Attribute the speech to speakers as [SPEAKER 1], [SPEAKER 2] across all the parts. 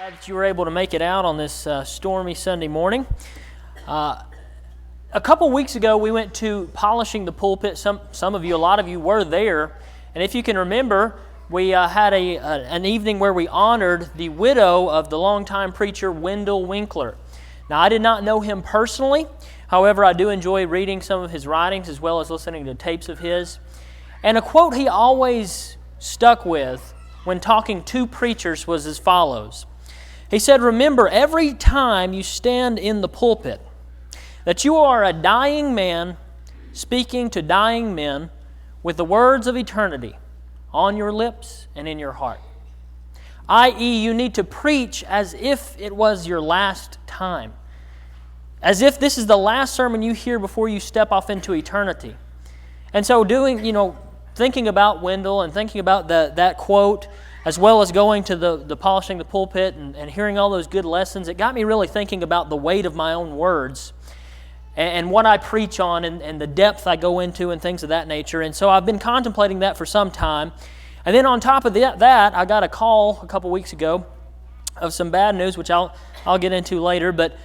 [SPEAKER 1] Glad that you were able to make it out on this stormy Sunday morning. A couple weeks ago, we went to polishing the pulpit. Some of you, a lot of you were there. And if you can remember, we had an evening where we honored the widow of the longtime preacher Wendell Winkler. Now, I did not know him personally. However, I do enjoy reading some of his writings as well as listening to tapes of his. And a quote he always stuck with when talking to preachers was as follows. He said, "Remember, every time you stand in the pulpit, that you are a dying man speaking to dying men with the words of eternity on your lips and in your heart. I.e., you need to preach as if it was your last time, as if this is the last sermon you hear before you step off into eternity." And so thinking about Wendell and thinking about that quote, as well as going to the polishing the pulpit and hearing all those good lessons, it got me really thinking about the weight of my own words and what I preach on and the depth I go into and things of that nature. And so I've been contemplating that for some time. And then on top of that, I got a call a couple weeks ago of some bad news, which I'll get into later. But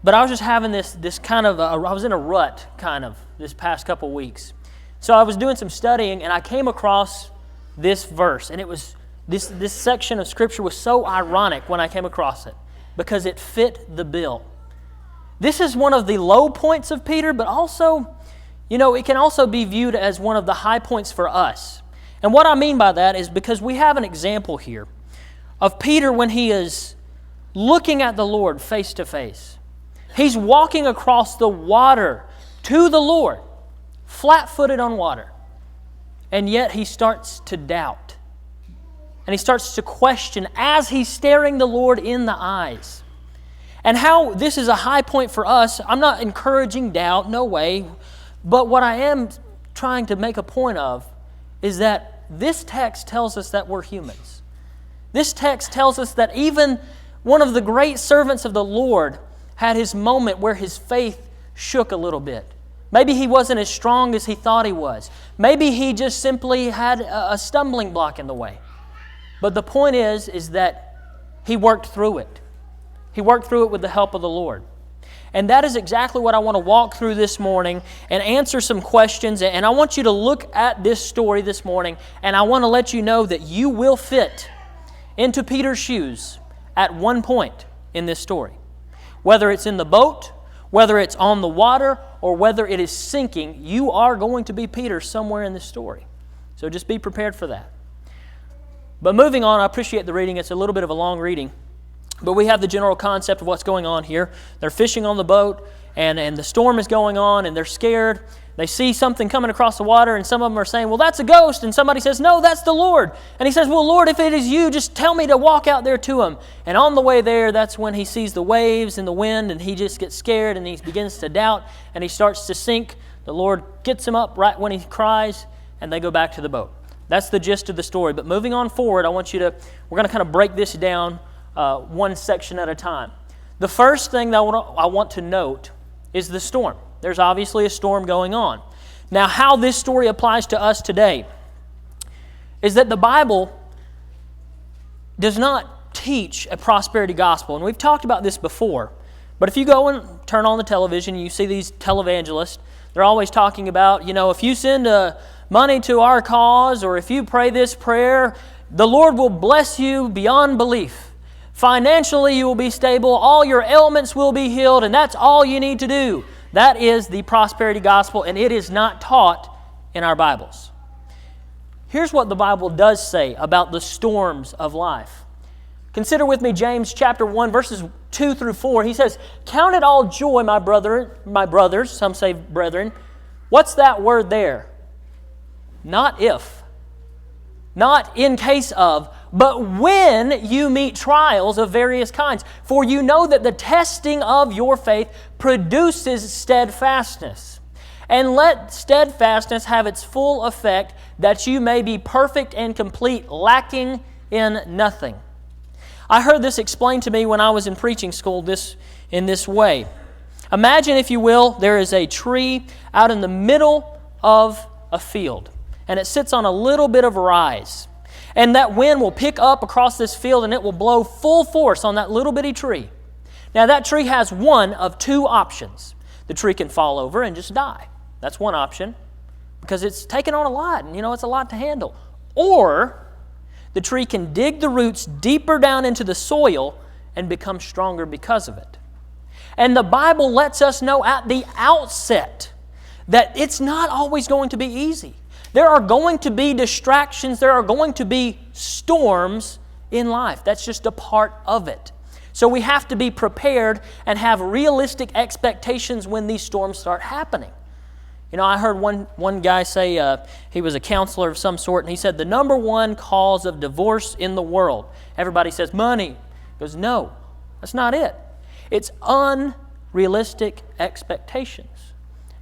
[SPEAKER 1] I was just having this kind of, I was in a rut kind of this past couple weeks. So I was doing some studying and I came across this verse, and it was this section of Scripture was so ironic when I came across it because it fit the bill. This is one of the low points of Peter, but also, it can also be viewed as one of the high points for us. And what I mean by that is because we have an example here of Peter when he is looking at the Lord face to face. He's walking across the water to the Lord, flat-footed on water, and yet he starts to doubt. And he starts to question as he's staring the Lord in the eyes. And how this is a high point for us, I'm not encouraging doubt, no way. But what I am trying to make a point of is that this text tells us that we're humans. This text tells us that even one of the great servants of the Lord had his moment where his faith shook a little bit. Maybe he wasn't as strong as he thought he was. Maybe he just simply had a stumbling block in the way. But the point is that he worked through it. He worked through it with the help of the Lord. And that is exactly what I want to walk through this morning and answer some questions. And I want you to look at this story this morning, and I want to let you know that you will fit into Peter's shoes at one point in this story. Whether it's in the boat, whether it's on the water, or whether it is sinking, you are going to be Peter somewhere in this story. So just be prepared for that. But moving on, I appreciate the reading. It's a little bit of a long reading. But we have the general concept of what's going on here. They're fishing on the boat, and the storm is going on, and they're scared. They see something coming across the water, and some of them are saying, "Well, that's a ghost." And somebody says, "No, that's the Lord." And he says, "Well, Lord, if it is you, just tell me to walk out there to him." And on the way there, that's when he sees the waves and the wind, and he just gets scared, and he begins to doubt, and he starts to sink. The Lord gets him up right when he cries, and they go back to the boat. That's the gist of the story. But moving on forward, we're going to kind of break this down one section at a time. The first thing that I want to note is the storm. There's obviously a storm going on. Now, how this story applies to us today is that the Bible does not teach a prosperity gospel. And we've talked about this before. But if you go and turn on the television and you see these televangelists, they're always talking about, if you send money to our cause, or if you pray this prayer, the Lord will bless you beyond belief. Financially, you will be stable. All your ailments will be healed, and that's all you need to do. That is the prosperity gospel, and it is not taught in our Bibles. Here's what the Bible does say about the storms of life. Consider with me James chapter 1, verses 2 through 4. He says, "Count it all joy, my brothers," some say brethren. What's that word there? Not if, not in case of, but when you meet trials of various kinds. For you know that the testing of your faith produces steadfastness. And let steadfastness have its full effect, that you may be perfect and complete, lacking in nothing. I heard this explained to me when I was in preaching school in this way. Imagine, if you will, there is a tree out in the middle of a field, and it sits on a little bit of rise. And that wind will pick up across this field and it will blow full force on that little bitty tree. Now that tree has one of two options. The tree can fall over and just die. That's one option because it's taken on a lot and it's a lot to handle. Or the tree can dig the roots deeper down into the soil and become stronger because of it. And the Bible lets us know at the outset that it's not always going to be easy. There are going to be distractions. There are going to be storms in life. That's just a part of it. So we have to be prepared and have realistic expectations when these storms start happening. I heard one guy say, he was a counselor of some sort, and he said, the number one cause of divorce in the world. Everybody says, money. He goes, no, that's not it. It's unrealistic expectations.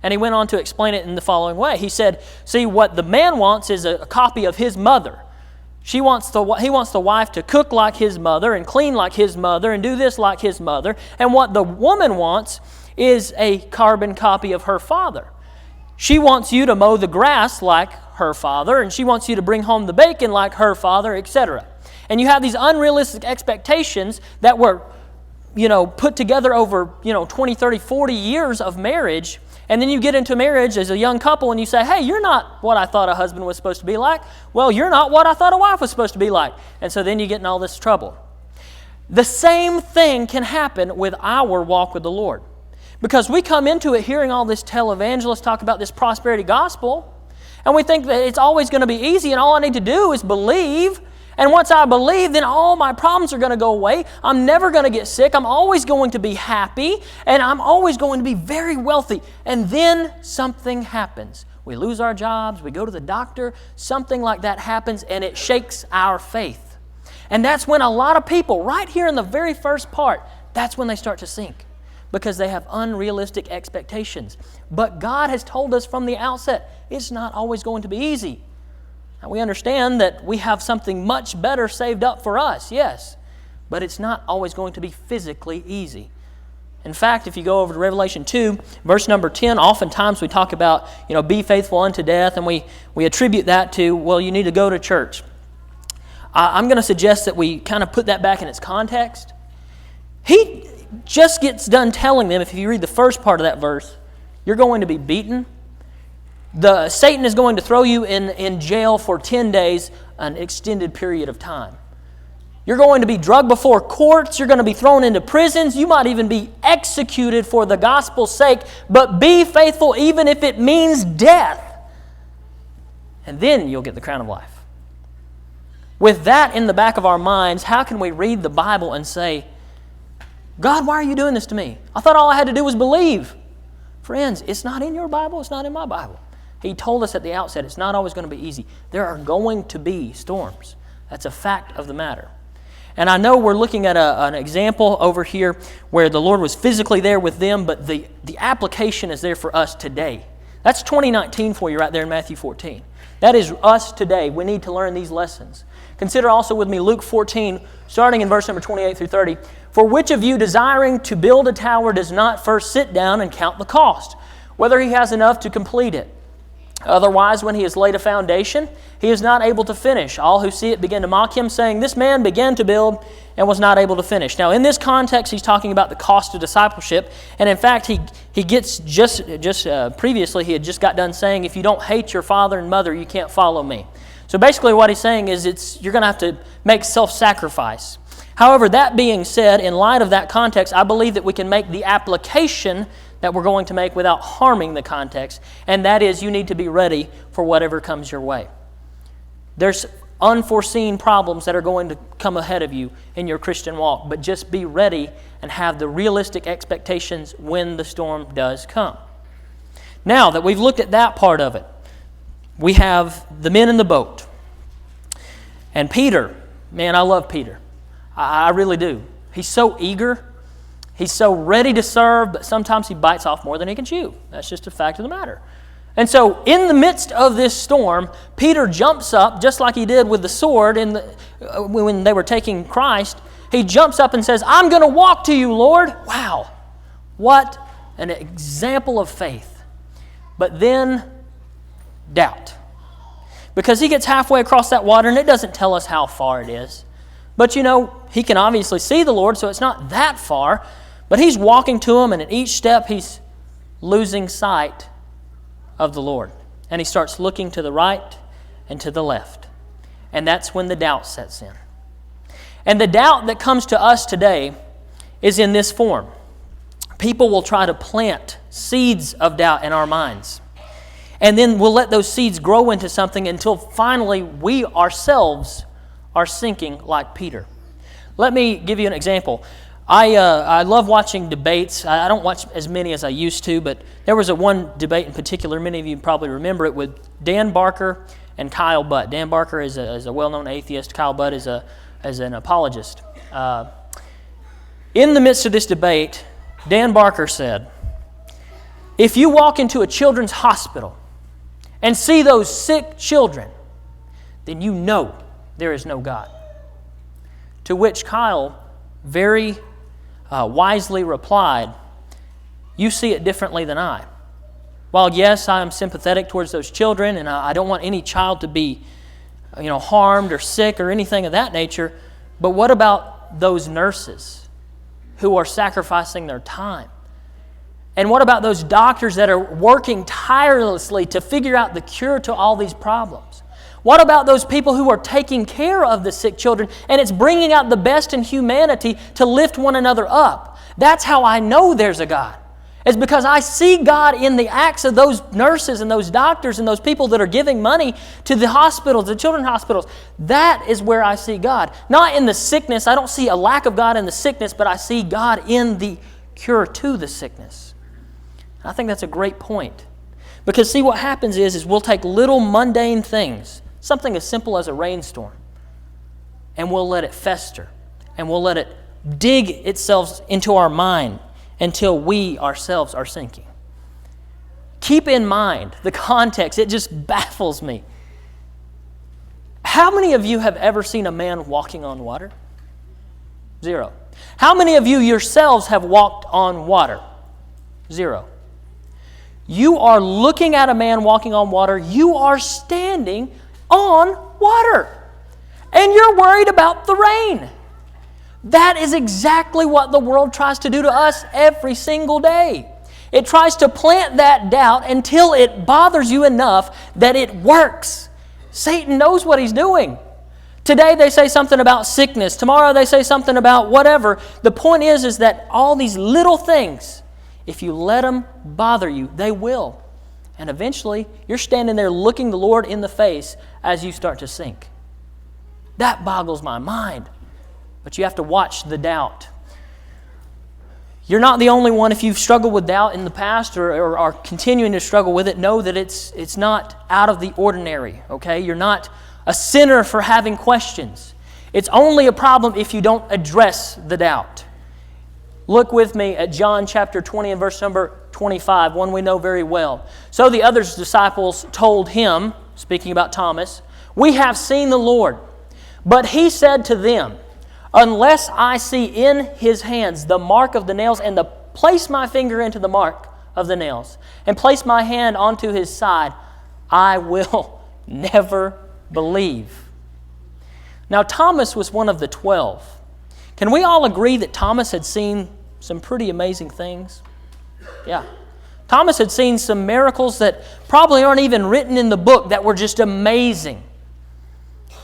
[SPEAKER 1] And he went on to explain it in the following way. He said, see, what the man wants is a copy of his mother. He wants the wife to cook like his mother and clean like his mother and do this like his mother. And what the woman wants is a carbon copy of her father. She wants you to mow the grass like her father, and she wants you to bring home the bacon like her father, etc. And you have these unrealistic expectations that were, put together over, 20, 30, 40 years of marriage. And then you get into marriage as a young couple and you say, hey, you're not what I thought a husband was supposed to be like. Well, you're not what I thought a wife was supposed to be like. And so then you get in all this trouble. The same thing can happen with our walk with the Lord. Because we come into it hearing all this televangelists talk about this prosperity gospel, and we think that it's always going to be easy and all I need to do is believe. And once I believe, then all my problems are going to go away. I'm never going to get sick. I'm always going to be happy. And I'm always going to be very wealthy. And then something happens. We lose our jobs. We go to the doctor. Something like that happens and it shakes our faith. And that's when a lot of people, right here in the very first part, that's when they start to sink. Because they have unrealistic expectations. But God has told us from the outset, it's not always going to be easy. Now, we understand that we have something much better saved up for us, yes, but it's not always going to be physically easy. In fact, if you go over to Revelation 2, verse number 10, oftentimes we talk about, be faithful unto death, and we attribute that to, well, you need to go to church. I'm going to suggest that we kind of put that back in its context. He just gets done telling them, if you read the first part of that verse, you're going to be beaten. Satan is going to throw you in jail for 10 days, an extended period of time. You're going to be drugged before courts. You're going to be thrown into prisons. You might even be executed for the gospel's sake, but be faithful even if it means death. And then you'll get the crown of life. With that in the back of our minds, how can we read the Bible and say, God, why are you doing this to me? I thought all I had to do was believe. Friends, it's not in your Bible. It's not in my Bible. He told us at the outset it's not always going to be easy. There are going to be storms. That's a fact of the matter. And I know we're looking at an example over here where the Lord was physically there with them, but the application is there for us today. That's 2019 for you right there in Matthew 14. That is us today. We need to learn these lessons. Consider also with me Luke 14, starting in verse number 28 through 30. For which of you desiring to build a tower does not first sit down and count the cost, whether he has enough to complete it? Otherwise, when he has laid a foundation, he is not able to finish. All who see it begin to mock him, saying, this man began to build and was not able to finish. Now, in this context, he's talking about the cost of discipleship. And in fact, he gets previously, he had just got done saying, if you don't hate your father and mother, you can't follow me. So basically what he's saying is you're going to have to make self-sacrifice. However, that being said, in light of that context, I believe that we can make the application that we're going to make without harming the context, and that is you need to be ready for whatever comes your way. There's unforeseen problems that are going to come ahead of you in your Christian walk, but just be ready and have the realistic expectations when the storm does come. Now that we've looked at that part of it, we have the men in the boat. And Peter, man, I love Peter. I really do. He's so eager. He's so ready to serve, but sometimes he bites off more than he can chew. That's just a fact of the matter. And so in the midst of this storm, Peter jumps up, just like he did with the sword when they were taking Christ. He jumps up and says, I'm going to walk to you, Lord. Wow. What an example of faith. But then doubt. because he gets halfway across that water and it doesn't tell us how far it is. But he can obviously see the Lord, so it's not that far. But he's walking to him, and at each step he's losing sight of the Lord. And he starts looking to the right and to the left. And that's when the doubt sets in. And the doubt that comes to us today is in this form. People will try to plant seeds of doubt in our minds. And then we'll let those seeds grow into something until finally we ourselves are sinking like Peter. Let me give you an example. I love watching debates. I don't watch as many as I used to, but there was one debate in particular, many of you probably remember it, with Dan Barker and Kyle Butt. Dan Barker is a well-known atheist. Kyle Butt is an apologist. In the midst of this debate, Dan Barker said, if you walk into a children's hospital and see those sick children, then you know there is no God. To which Kyle very wisely replied, you see it differently than I. While yes, I am sympathetic towards those children, and I don't want any child to be harmed or sick or anything of that nature, but what about those nurses who are sacrificing their time? And what about those doctors that are working tirelessly to figure out the cure to all these problems? What about those people who are taking care of the sick children, and it's bringing out the best in humanity to lift one another up? That's how I know there's a God. It's because I see God in the acts of those nurses and those doctors and those people that are giving money to the hospitals, the children's hospitals. That is where I see God. Not in the sickness. I don't see a lack of God in the sickness, but I see God in the cure to the sickness. I think that's a great point. Because see, what happens is we'll take little mundane things, something as simple as a rainstorm, and we'll let it fester, and we'll let it dig itself into our mind until we ourselves are sinking. Keep in mind the context. It just baffles me. How many of you have ever seen a man walking on water? 0. How many of you yourselves have walked on water? 0. You are looking at a man walking on water. You are standing on water. And you're worried about the rain. That is exactly what the world tries to do to us every single day. It tries to plant that doubt until it bothers you enough that it works. Satan knows what he's doing. Today they say something about sickness. Tomorrow they say something about whatever. The point is that all these little things, if you let them bother you, they will. And eventually you're standing there looking the Lord in the face as you start to sink. That boggles my mind. But you have to watch the doubt. You're not the only one. If you've struggled with doubt in the past or are continuing to struggle with it, know that it's not out of the ordinary, okay? You're not a sinner for having questions. It's only a problem if you don't address the doubt. Look with me at John chapter 20 and verse number 25, one we know very well. So the other disciples told him, speaking about Thomas, we have seen the Lord. But he said to them, unless I see in his hands the mark of the nails, and place my finger into the mark of the nails, and place my hand onto his side, I will never believe. Now Thomas was one of the 12. Can we all agree that Thomas had seen some pretty amazing things? Yeah. Thomas had seen some miracles that probably aren't even written in the book that were just amazing.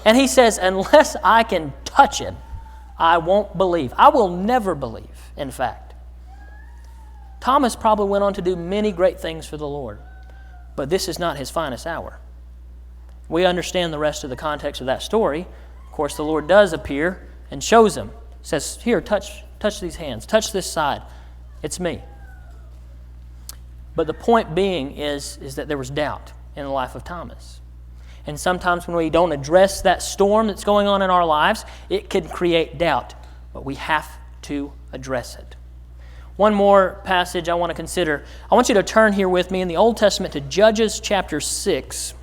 [SPEAKER 1] And he says, unless I can touch it, I won't believe. I will never believe, in fact. Thomas probably went on to do many great things for the Lord, but this is not his finest hour. We understand the rest of the context of that story. Of course, the Lord does appear and shows him. Says, here, touch these hands. Touch this side. It's me. But the point being is that there was doubt in the life of Thomas. And sometimes when we don't address that storm that's going on in our lives, it can create doubt. But we have to address it. One more passage I want to consider. I want you to turn here with me in the Old Testament to Judges chapter 6.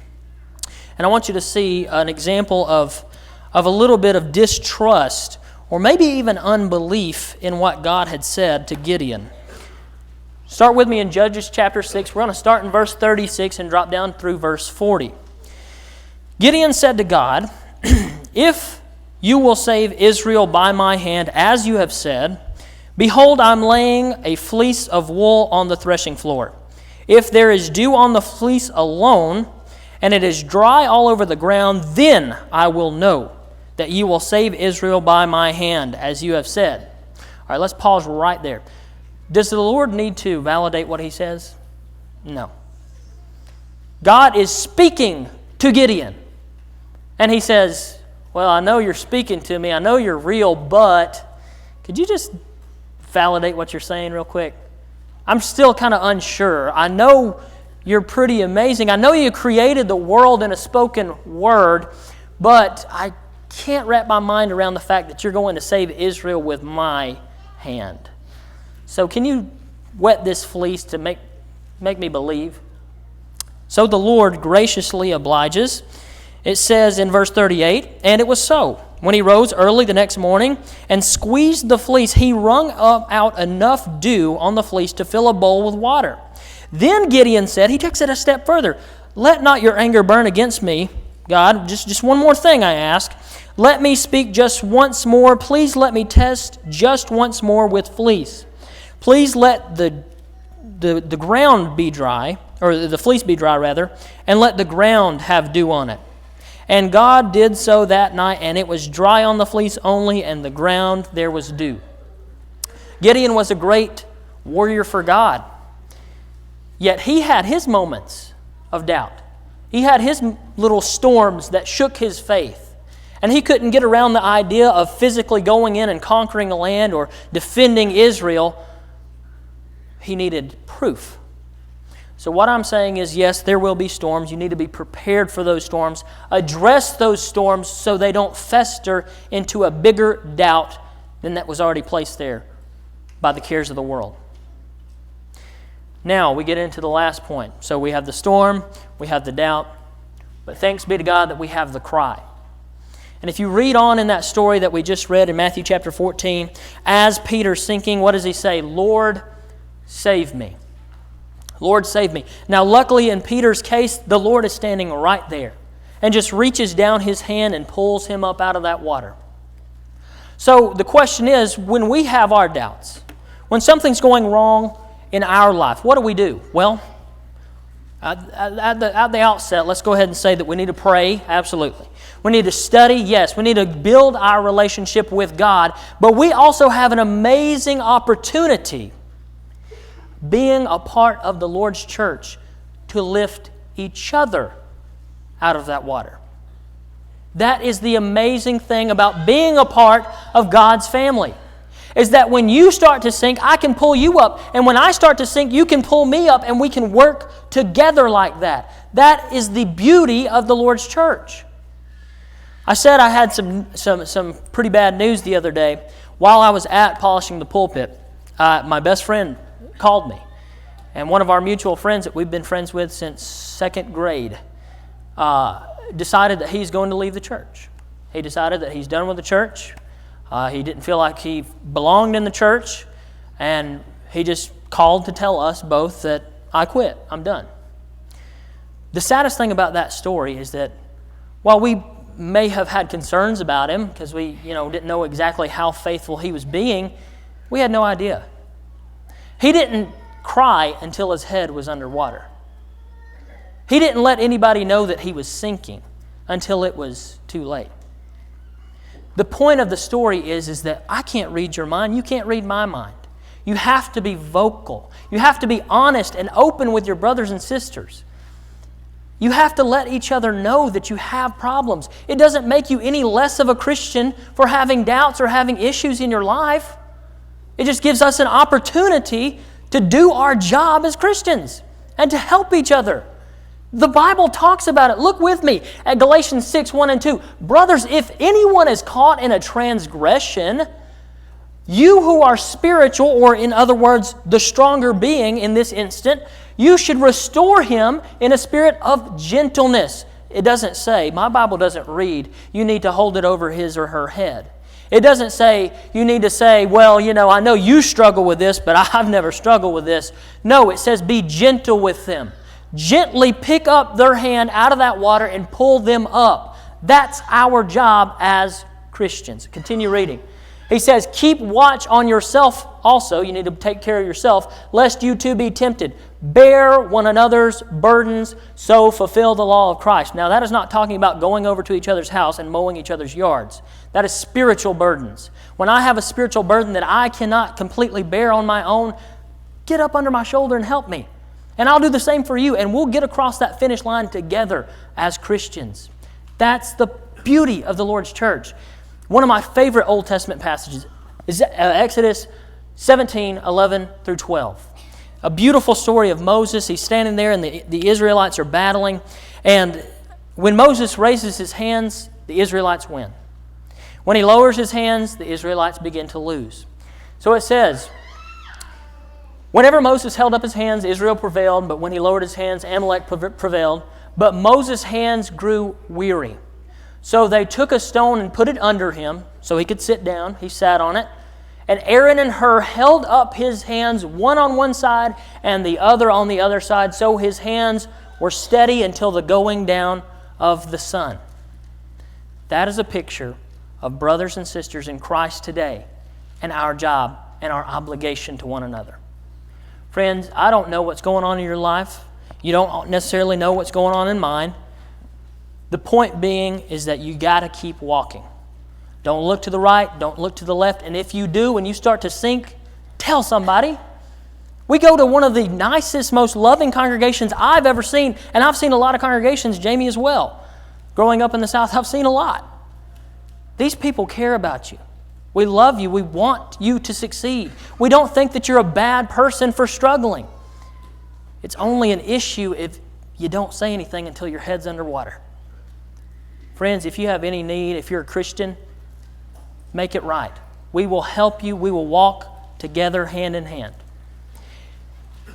[SPEAKER 1] And I want you to see an example of a little bit of distrust or maybe even unbelief in what God had said to Gideon. Start with me in Judges chapter 6. We're going to start in verse 36 and drop down through verse 40. Gideon said to God, "If you will save Israel by my hand, as you have said, behold, I'm laying a fleece of wool on the threshing floor. If there is dew on the fleece alone, and it is dry all over the ground, then I will know that you will save Israel by my hand, as you have said." All right, let's pause right there. Does the Lord need to validate what he says? No. God is speaking to Gideon. And he says, "Well, I know you're speaking to me. I know you're real, but could you just validate what you're saying real quick? I'm still kind of unsure. I know you're pretty amazing. I know you created the world in a spoken word, but I can't wrap my mind around the fact that you're going to save Israel with my hand. So can you wet this fleece to make me believe?" So the Lord graciously obliges. It says in verse 38, "And it was so. When he rose early the next morning and squeezed the fleece, he wrung out enough dew on the fleece to fill a bowl with water. Then Gideon said," he takes it a step further, "Let not your anger burn against me, God. Just one more thing I ask. Let me speak just once more. Please let me test just once more with fleece. Please let the ground be dry, or the fleece be dry rather, and let the ground have dew on it. And God did so that night, and it was dry on the fleece only, and the ground there was dew." Gideon was a great warrior for God. Yet he had his moments of doubt. He had his little storms that shook his faith. And he couldn't get around the idea of physically going in and conquering a land or defending Israel. He needed proof. So what I'm saying is, yes, there will be storms. You need to be prepared for those storms. Address those storms so they don't fester into a bigger doubt than that was already placed there by the cares of the world. Now we get into the last point. So we have the storm, we have the doubt, but thanks be to God that we have the cry. And if you read on in that story that we just read in Matthew chapter 14, as Peter's sinking, what does he say? "Lord, save me. Lord, save me." Now, luckily in Peter's case, the Lord is standing right there and just reaches down his hand and pulls him up out of that water. So the question is, when we have our doubts, when something's going wrong in our life, what do? Well, at the outset, let's go ahead and say that we need to pray, absolutely. We need to study, yes. We need to build our relationship with God, but we also have an amazing opportunity being a part of the Lord's church to lift each other out of that water. That is the amazing thing about being a part of God's family, is that when you start to sink, I can pull you up, and when I start to sink, you can pull me up, and we can work together like that. That is the beauty of the Lord's church. I said I had some pretty bad news the other day. While I was at polishing the pulpit, my best friend called me. And one of our mutual friends that we've been friends with since second grade decided that he's going to leave the church. He decided that he's done with the church. He didn't feel like he belonged in the church. And he just called to tell us both that I quit. I'm done. The saddest thing about that story is that while we may have had concerns about him because we didn't know exactly how faithful he was being, we had no idea. He didn't cry until his head was underwater. He didn't let anybody know that he was sinking until it was too late. The point of the story is that I can't read your mind. You can't read my mind. You have to be vocal. You have to be honest and open with your brothers and sisters. You have to let each other know that you have problems. It doesn't make you any less of a Christian for having doubts or having issues in your life. It just gives us an opportunity to do our job as Christians and to help each other. The Bible talks about it. Look with me at Galatians 6, 1 and 2. "Brothers, if anyone is caught in a transgression, you who are spiritual," or in other words, the stronger being in this instant, "you should restore him in a spirit of gentleness." It doesn't say, my Bible doesn't read, you need to hold it over his or her head. It doesn't say, you need to say, "Well, I know you struggle with this, but I've never struggled with this." No, it says be gentle with them. gently pick up their hand out of that water and pull them up. That's our job as Christians. Continue reading. He says, keep watch on yourself also. You need to take care of yourself, lest you too be tempted. Bear one another's burdens, so fulfill the law of Christ. Now, that is not talking about going over to each other's house and mowing each other's yards. That is spiritual burdens. When I have a spiritual burden that I cannot completely bear on my own, get up under my shoulder and help me. And I'll do the same for you, and we'll get across that finish line together as Christians. That's the beauty of the Lord's church. One of my favorite Old Testament passages is Exodus 17:11 through 12. A beautiful story of Moses. He's standing there and the Israelites are battling. And when Moses raises his hands, the Israelites win. When he lowers his hands, the Israelites begin to lose. So it says, whenever Moses held up his hands, Israel prevailed. But when he lowered his hands, Amalek prevailed. But Moses' hands grew weary. So they took a stone and put it under him so he could sit down. He sat on it. And Aaron and Hur held up his hands, one on one side and the other on the other side, so his hands were steady until the going down of the sun. That is a picture of brothers and sisters in Christ today and our job and our obligation to one another. Friends, I don't know what's going on in your life. You don't necessarily know what's going on in mine. The point being is that you got to keep walking. Don't look to the right, don't look to the left, and if you do, when you start to sink, tell somebody. We go to one of the nicest, most loving congregations I've ever seen, and I've seen a lot of congregations, Jamie as well. Growing up in the South, I've seen a lot. These people care about you. We love you. We want you to succeed. We don't think that you're a bad person for struggling. It's only an issue if you don't say anything until your head's underwater. Friends, if you have any need, if you're a Christian, make it right. We will help you. We will walk together hand in hand.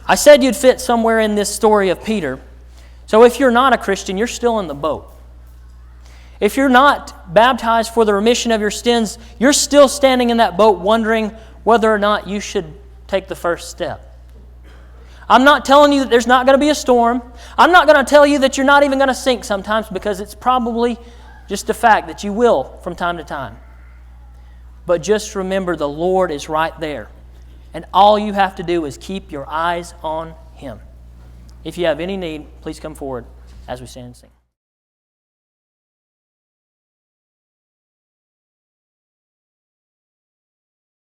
[SPEAKER 1] I said you'd fit somewhere in this story of Peter. So if you're not a Christian, you're still in the boat. If you're not baptized for the remission of your sins, you're still standing in that boat wondering whether or not you should take the first step. I'm not telling you that there's not going to be a storm. I'm not going to tell you that you're not even going to sink sometimes, because it's probably just a fact that you will from time to time. But just remember, the Lord is right there. And all you have to do is keep your eyes on Him. If you have any need, please come forward as we stand and sing.